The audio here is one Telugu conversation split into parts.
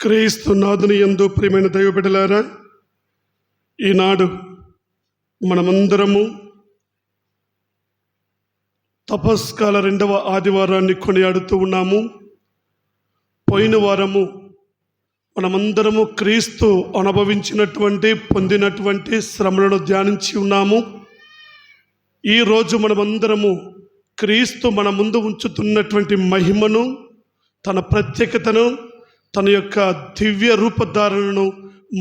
క్రీస్తు నాథుని యందు ప్రియమైన దైవ బిడ్డలారా, ఈనాడు మనమందరము తపస్కాల 2వ ఆదివారాన్ని కొనియాడుతూ ఉన్నాము. పోయిన వారము మనమందరము క్రీస్తు పొందినటువంటి శ్రమలను ధ్యానించి ఉన్నాము. ఈరోజు మనమందరము క్రీస్తు మన ముందు ఉంచుతున్నటువంటి మహిమను, తన ప్రత్యేకతను, తన యొక్క దివ్య రూపధారణను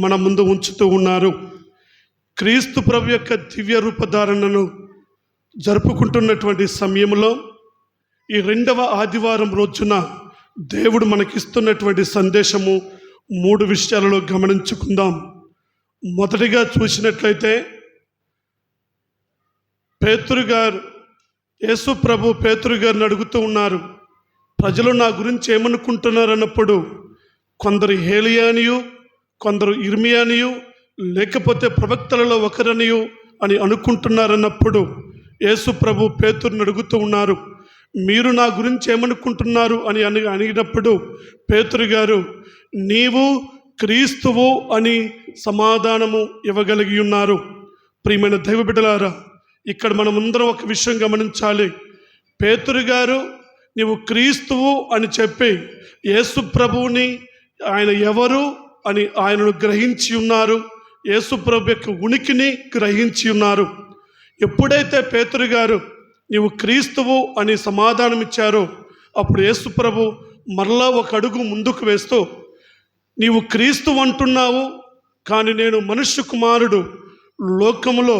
మన ముందు ఉంచుతూ ఉన్నారు. క్రీస్తు ప్రభు యొక్క దివ్య రూపధారణను జరుపుకుంటున్నటువంటి సమయంలో ఈ 2వ ఆదివారం రోజున దేవుడు మనకిస్తున్నటువంటి సందేశము 3 విషయాలలో గమనించుకుందాం. మొదటిగా చూసినట్లయితే పేతురు గారు, యేసు ప్రభు పేతురు గారిని అడుగుతూ ఉన్నారు, ప్రజలు నా గురించి ఏమనుకుంటున్నారు అన్నప్పుడు కొందరు హేలియానియు, కొందరు ఇర్మియానియు, లేకపోతే ప్రవక్తలలో ఒకరనియు అని అనుకుంటున్నారన్నప్పుడు యేసు ప్రభు పేతురుని అడుగుతూ ఉన్నారు, మీరు నా గురించి ఏమనుకుంటున్నారు అని అడిగినప్పుడు పేతురు గారు, నీవు క్రీస్తువు అని సమాధానము ఇవ్వగలిగి ఉన్నారు. ప్రియమైన దైవ బిడ్డలారా, ఇక్కడ మనమందరం ఒక విషయం గమనించాలి. పేతురు గారు నీవు క్రీస్తువు అని చెప్పి యేసు ప్రభువుని, ఆయన ఎవరు అని ఆయనను గ్రహించి ఉన్నారు. యేసు ప్రభు యొక్క ఉనికిని గ్రహించి ఉన్నారు. ఎప్పుడైతే పేతురు గారు నీవు క్రీస్తువు అని సమాధానం ఇచ్చారో అప్పుడు యేసు ప్రభు మరలా ఒక అడుగు ముందుకు వేస్తూ, నీవు క్రీస్తు అంటున్నావు, కానీ నేను మనుష్య కుమారుడు లోకములో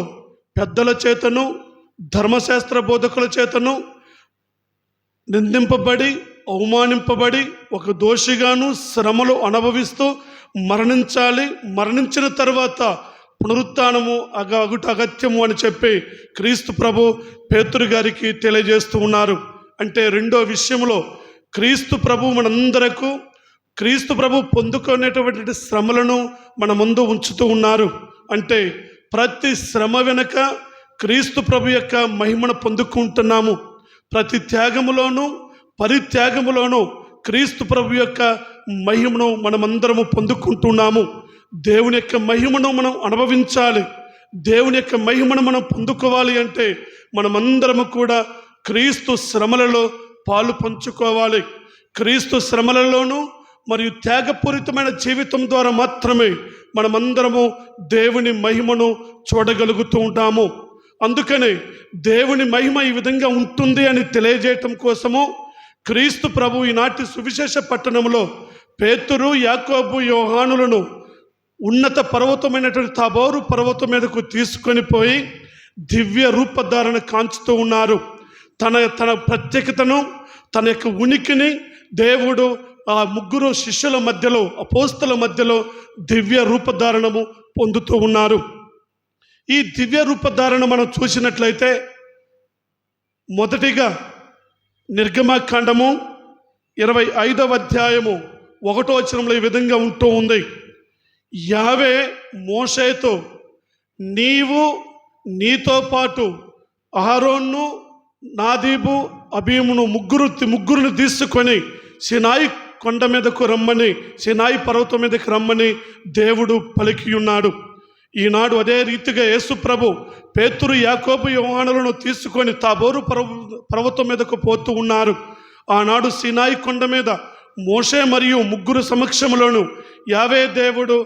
పెద్దల చేతను ధర్మశాస్త్ర బోధకుల చేతను నిందింపబడి అవమానింపబడి ఒక దోషిగాను శ్రమలు అనుభవిస్తూ మరణించాలి, మరణించిన తర్వాత పునరుత్థానము అగుట అగత్యము అని చెప్పి క్రీస్తు ప్రభు పేతురు గారికి తెలియజేస్తూ ఉన్నారు. అంటే రెండో విషయంలో క్రీస్తు ప్రభు మనందరకు, క్రీస్తు ప్రభు పొందుకునేటువంటి శ్రమలను మన ముందు ఉంచుతూ ఉన్నారు. అంటే ప్రతి శ్రమ వెనుక క్రీస్తు ప్రభు యొక్క మహిమను పొందుకుంటున్నాము. ప్రతి త్యాగములోనూ పరిత్యాగములోనూ క్రీస్తు ప్రభు యొక్క మహిమను మనమందరము పొందుకుంటున్నాము. దేవుని యొక్క మహిమను మనం అనుభవించాలి. దేవుని యొక్క మహిమను మనం పొందుకోవాలి అంటే మనమందరము కూడా క్రీస్తు శ్రమలలో పాలు పంచుకోవాలి. క్రీస్తు శ్రమలలోనూ మరియు త్యాగపూరితమైన జీవితం ద్వారా మాత్రమే మనమందరము దేవుని మహిమను చూడగలుగుతూ ఉంటాము. అందుకనే దేవుని మహిమ ఈ విధంగా ఉంటుంది అని తెలియజేయటం కోసము క్రీస్తు ప్రభు ఈనాటి సువిశేష పట్టణంలో పేతురు, యాకోబు, యోహానులను ఉన్నత పర్వతమైనటువంటి తాబోరు పర్వతం మీదకు తీసుకొని పోయి దివ్య రూపధారణ కాంచుతూ ఉన్నారు. తన ప్రత్యేకతను, తన యొక్క ఉనికిని దేవుడు ఆ 3 శిష్యుల మధ్యలో, అపోస్తల మధ్యలో దివ్య రూపధారణము పొందుతూ ఉన్నారు. ఈ దివ్య రూపధారణ మనం చూసినట్లయితే మొదటిగా నిర్గమకాండము 25వ అధ్యాయము 1వ వచనంలో ఈ విధంగా ఉంటూ ఉంది. యావే మోషేతో, నీవు నీతో పాటు అహరోను, నాదీబు, అబీమును ముగ్గురుని తీసుకొని సినాయి కొండ మీదకు రమ్మని, సినాయి పర్వతం మీదకు రమ్మని దేవుడు పలికి ఉన్నాడు. ఈనాడు అదే రీతిగా యేసు ప్రభు పేతురు, యాకోబు, యోహానులను తీసుకొని తాబోరు పర్వతం మీదకు పోతూ ఉన్నారు. ఆనాడు సినాయి కొండ మీద మోషే మరియు 3 సమక్షంలోను యావే దేవుడు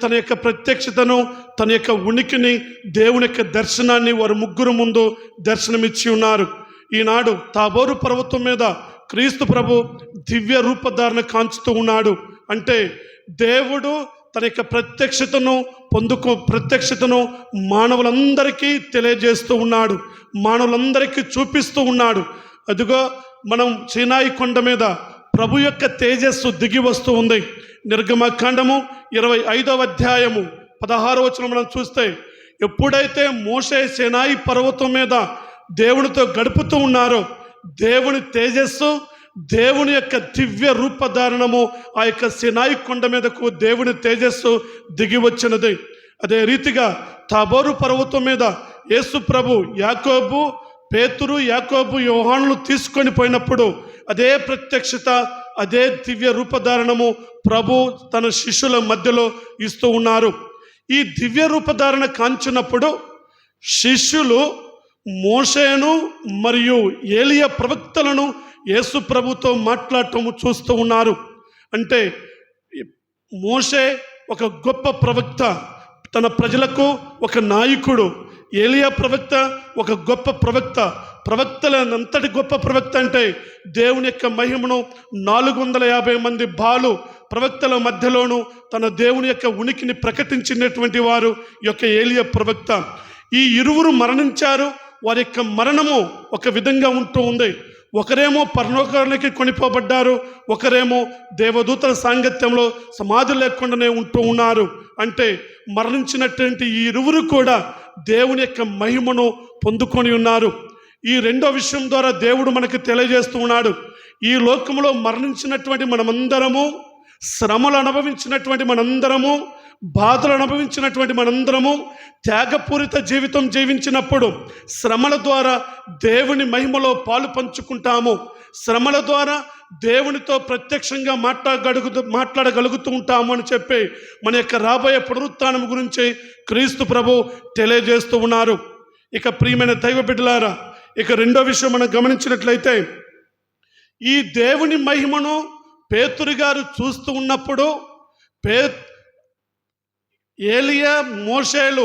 తన యొక్క ప్రత్యక్షతను, తన యొక్క ఉనికిని, దేవుని యొక్క దర్శనాన్ని వారు 3 ముందు దర్శనమిచ్చి ఉన్నారు. ఈనాడు తాబోరు పర్వతం మీద క్రీస్తు ప్రభు దివ్య రూపధారణ కాంచుతూ ఉన్నాడు. అంటే దేవుడు తన యొక్క ప్రత్యక్షతను మానవులందరికీ తెలియజేస్తూ ఉన్నాడు, మానవులందరికీ చూపిస్తూ ఉన్నాడు. అదిగో మనం సీనాయి కొండ మీద ప్రభు యొక్క తేజస్సు దిగి వస్తూ ఉంది. నిర్గమకాండము 25వ అధ్యాయము 16వ వచనం మనం చూస్తే, ఎప్పుడైతే మోషే సీనాయి పర్వతం మీద దేవునితో గడుపుతూ ఉన్నారో దేవుని తేజస్సు, దేవుని యొక్క దివ్య రూపధారణము ఆ యొక్క సీనాయి కొండ మీదకు దేవుని తేజస్సు దిగి వచ్చినది. అదే రీతిగా తాబోరు పర్వతం మీద యేసు ప్రభు పేతురు, యాకోబు, యోహానులు తీసుకొని పోయినప్పుడు అదే ప్రత్యక్షత అదే దివ్య రూపధారణము ప్రభు తన శిష్యుల మధ్యలో ఇస్తూ ఉన్నారు. ఈ దివ్య రూపధారణ కాంచినప్పుడు శిష్యులు మోషేను మరియు ఏలియా ప్రవక్తలను యేసు ప్రభుతో మాట్లాడటము చూస్తూ ఉన్నారు. అంటే మోషే ఒక గొప్ప ప్రవక్త, తన ప్రజలకు ఒక నాయకుడు. ఏలియా ప్రవక్త ఒక గొప్ప ప్రవక్త. ప్రవక్తలంతటి గొప్ప ప్రవక్త అంటే దేవుని యొక్క మహిమను 450 మంది బాలు ప్రవక్తల మధ్యలోనూ తన దేవుని యొక్క ఉనికిని ప్రకటించినటువంటి వారు ఈ యొక్క ఏలియా ప్రవక్త. ఈ ఇరువురు మరణించారు. వారి యొక్క మరణము ఒక విధంగా ఉంటూ ఉంది. ఒకరేమో పరలోకానికి కొనిపోబడ్డారు, ఒకరేమో దేవదూతల సాంగత్యంలో సమాధి లేకుండానే ఉంటూ ఉన్నారు. అంటే మరణించినటువంటి ఈ ఇరువురు కూడా దేవుని యొక్క మహిమను పొందుకొని ఉన్నారు. ఈ రెండో విషయం ద్వారా దేవుడు మనకు తెలియజేస్తూ ఉన్నాడు. ఈ లోకంలో మరణించినటువంటి మనమందరము, శ్రమలు అనుభవించినటువంటి మనందరము, బాధలు అనుభవించినటువంటి మనందరము త్యాగపూరిత జీవితం జీవించినప్పుడు శ్రమల ద్వారా దేవుని మహిమలో పాలు పంచుకుంటాము. శ్రమల ద్వారా దేవునితో ప్రత్యక్షంగా మాట్లాడగలుగుతూ ఉంటాము అని చెప్పి మన యొక్క రాబోయే పునరుత్థానం గురించి క్రీస్తు ప్రభు తెలియజేస్తూ ఉన్నారు. ఇక ప్రియమైన దైవ బిడ్డలారా, ఇక రెండో విషయం మనం గమనించినట్లయితే, ఈ దేవుని మహిమను పేతురు గారు చూస్తూ ఉన్నప్పుడు ఏలియా మోషేలు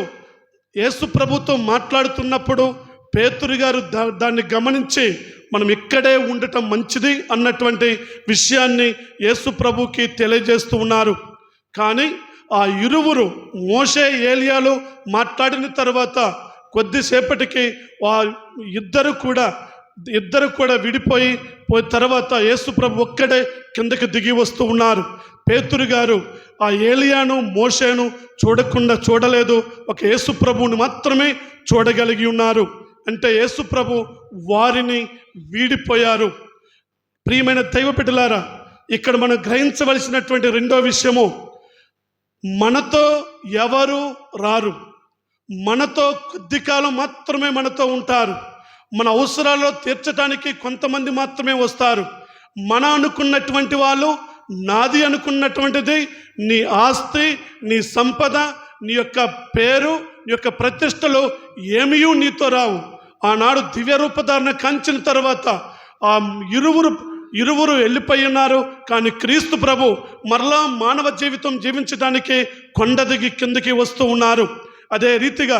యేసు ప్రభుతో మాట్లాడుతున్నప్పుడు పేతురు గారు దాన్ని గమనించి మనం ఇక్కడే ఉండటం మంచిది అన్నటువంటి విషయాన్ని యేసు ప్రభుకి తెలియజేస్తూ ఉన్నారు. కానీ ఆ ఇరువురు మోషే ఏలియాలు మాట్లాడిన తర్వాత కొద్దిసేపటికి ఇద్దరు కూడా విడిపోయి తర్వాత యేసు ప్రభు ఒక్కడే కిందకి దిగి వస్తూ ఉన్నారు. పేతురు గారు ఆ ఏలియాను మోషేను చూడలేదు, ఒక యేసు ప్రభువుని మాత్రమే చూడగలిగి ఉన్నారు. అంటే యేసు ప్రభు వారిని వీడిపోయారు. ప్రియమైన దైవ బిడ్డలారా, ఇక్కడ మనం గ్రహించవలసినటువంటి రెండో విషయము, మనతో ఎవరు రారు, మనతో కొద్ది కాలం మాత్రమే మనతో ఉంటారు. మన అవసరాల్లో తీర్చడానికి కొంతమంది మాత్రమే వస్తారు. మన అనుకున్నటువంటి వాళ్ళు, నాది అనుకున్నటువంటిది, నీ ఆస్తి, నీ సంపద, నీ యొక్క పేరు, నీ యొక్క ప్రతిష్టలు ఏమీ నీతో రావు. ఆనాడు దివ్య రూపధారణ కాంచిన తర్వాత ఆ ఇరువురు వెళ్ళిపోయి ఉన్నారు. కానీ క్రీస్తు ప్రభు మరలా మానవ జీవితం జీవించడానికి కొండ దిగి కిందకి వస్తూ ఉన్నారు. అదే రీతిగా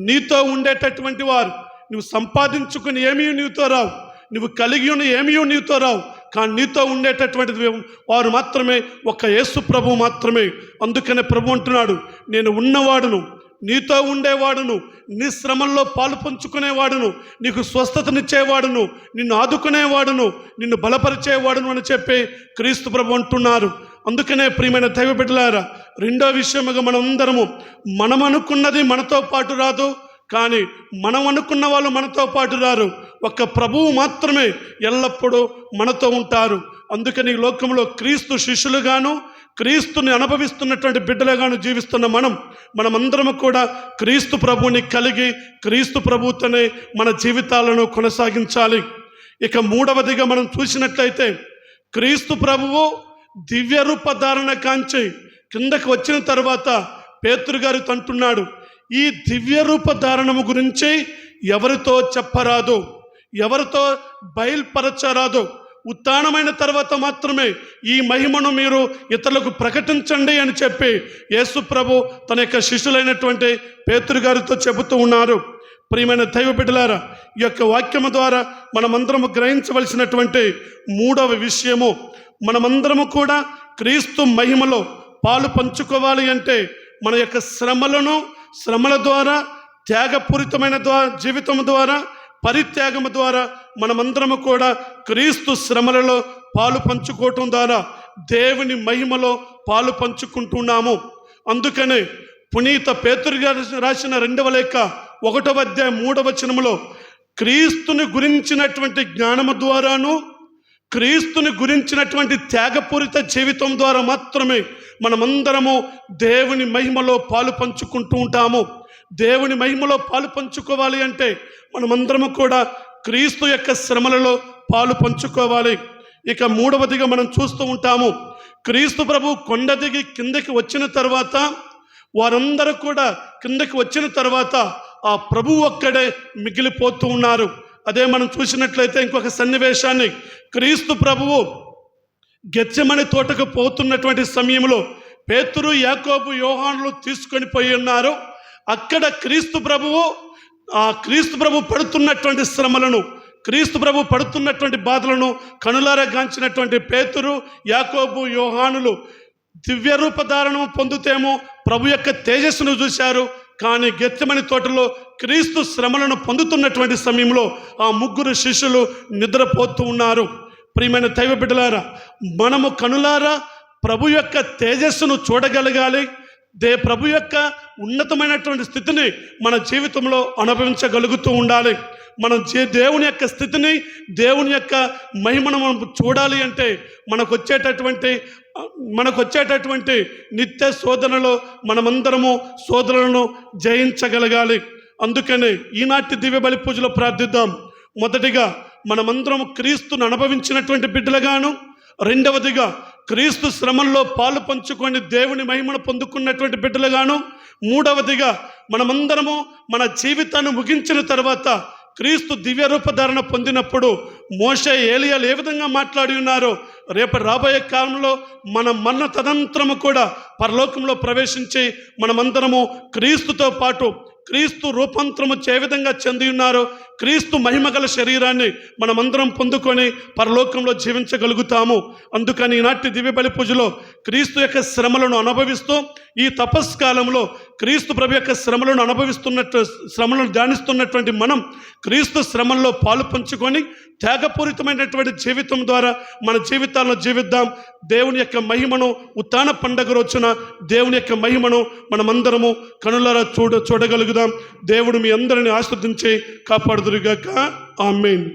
నీతో ఉండేటటువంటి వారు, నువ్వు సంపాదించుకుని ఏమీ నీతో రావు, నువ్వు కలిగి ఉన్న ఏమీ నీతో రావు, కానీ నీతో ఉండేటటువంటిది వారు మాత్రమే, ఒక యేసు ప్రభు మాత్రమే. అందుకనే ప్రభు అంటున్నాడు, నేను ఉన్నవాడును, నీతో ఉండేవాడును, నీ శ్రమల్లో పాలు పంచుకునేవాడును, నీకు స్వస్థతనిచ్చేవాడును, నిన్ను ఆదుకునేవాడును, నిన్ను బలపరిచేవాడును అని చెప్పి క్రీస్తు ప్రభు అంటున్నారు. అందుకనే ప్రియమైన దైవ బిడ్డలారా, రెండో విషయముగా మనం అనుకున్నది మనతో పాటు రాదు, కానీ మనం అనుకున్న వాళ్ళు మనతో పాటు రారు. ఒక్క ప్రభువు మాత్రమే ఎల్లప్పుడూ మనతో ఉంటారు. అందుకని ఈ లోకంలో క్రీస్తు శిష్యులుగాను, క్రీస్తుని అనుభవిస్తున్నటువంటి బిడ్డలుగాను జీవిస్తున్న మనమందరము కూడా క్రీస్తు ప్రభువుని కలిగి క్రీస్తు ప్రభువుతోనే మన జీవితాలను కొనసాగించాలి. ఇక మూడవదిగా మనం చూసినట్లయితే, క్రీస్తు ప్రభువు దివ్య రూపధారణ కాంచి కిందకి వచ్చిన తర్వాత పేతురు గారితో అంటున్నాడు, ఈ దివ్య రూపధారణము గురించి ఎవరితో చెప్పరాదు, ఎవరితో బయలుపరచరాదు. ఉత్థానమైన తర్వాత మాత్రమే ఈ మహిమను మీరు ఇతరులకు ప్రకటించండి అని చెప్పి యేసు ప్రభు తన యొక్క శిష్యులైనటువంటి పేతురు గారితో చెబుతూ ఉన్నారు. ప్రియమైన దైవ బిడ్డలారా, ఈ యొక్క వాక్యము ద్వారా మనమందరము గ్రహించవలసినటువంటి మూడవ విషయము, మనమందరము కూడా క్రీస్తు మహిమలో పాలు పంచుకోవాలి అంటే మన యొక్క శ్రమల ద్వారా, త్యాగపూరితమైన జీవితం ద్వారా, పరిత్యాగము ద్వారా మనమందరము కూడా క్రీస్తు శ్రమలలో పాలు పంచుకోవటం ద్వారా దేవుని మహిమలో పాలు పంచుకుంటున్నాము. అందుకనే పునీత పేతురు గారు రాసిన 2వ లేఖ 1వ అధ్యాయం 3వ వచనములో క్రీస్తుని గురించినటువంటి జ్ఞానము ద్వారాను, క్రీస్తుని గురించినటువంటి త్యాగపూరిత జీవితం ద్వారా మాత్రమే మనమందరము దేవుని మహిమలో పాలు పంచుకుంటూ ఉంటాము. దేవుని మహిమలో పాలు పంచుకోవాలి అంటే మనమందరము కూడా క్రీస్తు యొక్క శ్రమలలో పాలు పంచుకోవాలి. ఇక మూడవదిగా మనం చూస్తూ ఉంటాము, క్రీస్తు ప్రభు కొండ దిగి కిందకి వచ్చిన తర్వాత వారందరూ కూడా కిందకి వచ్చిన తర్వాత ఆ ప్రభు ఒక్కడే మిగిలిపోతూ ఉన్నారు. అదే మనం చూసినట్లయితే ఇంకొక సన్నివేశాన్ని, క్రీస్తు ప్రభువు గెత్సెమనే తోటకు పోతున్నటువంటి సమయంలో పేతురు, యాకోబు, యోహానులు తీసుకొని పోయి ఉన్నారు. అక్కడ క్రీస్తు ప్రభు పడుతున్నటువంటి శ్రమలను, క్రీస్తు ప్రభు పడుతున్నటువంటి బాధలను కనులారా గాంచినటువంటి పేతురు, యాకోబు, యోహానులు దివ్య రూపధారణము పొందుతేమో ప్రభు యొక్క తేజస్సును చూశారు. కానీ గెత్సెమనే తోటలో క్రీస్తు శ్రమలను పొందుతున్నటువంటి సమయంలో ఆ ముగ్గురు శిష్యులు నిద్రపోతూ ఉన్నారు. ప్రియమైన దైవ బిడ్డలారా, మనము కనులారా ప్రభు యొక్క తేజస్సును చూడగలగాలి. ప్రభు యొక్క ఉన్నతమైనటువంటి స్థితిని మన జీవితంలో అనుభవించగలుగుతూ ఉండాలి. మనం దేవుని యొక్క స్థితిని, దేవుని యొక్క మహిమను మనం చూడాలి అంటే మనకు వచ్చేటటువంటి నిత్య శోధనలో మనమందరము శోధనలను జయించగలగాలి. అందుకనే ఈనాటి దివ్య బలి పూజలో ప్రార్థిద్దాం. మొదటిగా మనమందరం క్రీస్తును అనుభవించినటువంటి బిడ్డలుగాను, రెండవదిగా క్రీస్తు శ్రమల్లో పాలు పంచుకొని దేవుని మహిమను పొందుకున్నటువంటి బిడ్డలుగాను, మూడవదిగా మనమందరము మన జీవితాన్ని ముగించిన తర్వాత క్రీస్తు దివ్య రూపధారణ పొందినప్పుడు మోషే, ఏలియాలు ఏ విధంగా మాట్లాడి ఉన్నారో రేపు రాబోయే కాలంలో మన తదనంతరము కూడా పరలోకంలో ప్రవేశించి మనమందరము క్రీస్తుతో పాటు క్రీస్తు రూపాంతరము ఏ విధంగా చెంది ఉన్నారో క్రీస్తు మహిమగల శరీరాన్ని మనమందరం పొందుకొని పరలోకంలో జీవించగలుగుతాము. అందుకని ఈనాటి దివ్య బలి పూజలో క్రీస్తు యొక్క శ్రమలను అనుభవిస్తూ, ఈ తపస్కాలంలో క్రీస్తు ప్రభు యొక్క శ్రమలను ధ్యానిస్తున్నటువంటి మనం క్రీస్తు శ్రమల్లో పాలు పంచుకొని త్యాగపూరితమైనటువంటి జీవితం ద్వారా మన జీవితాలను జీవిద్దాం. దేవుని యొక్క మహిమను ఉత్థాన పండగ రోజున దేవుని యొక్క మహిమను మనమందరము కనులారా చూడగలుగుదాం. దేవుడు మీ అందరిని ఆశీర్వదించి కాపాడుదురుగాక. ఆమేన్.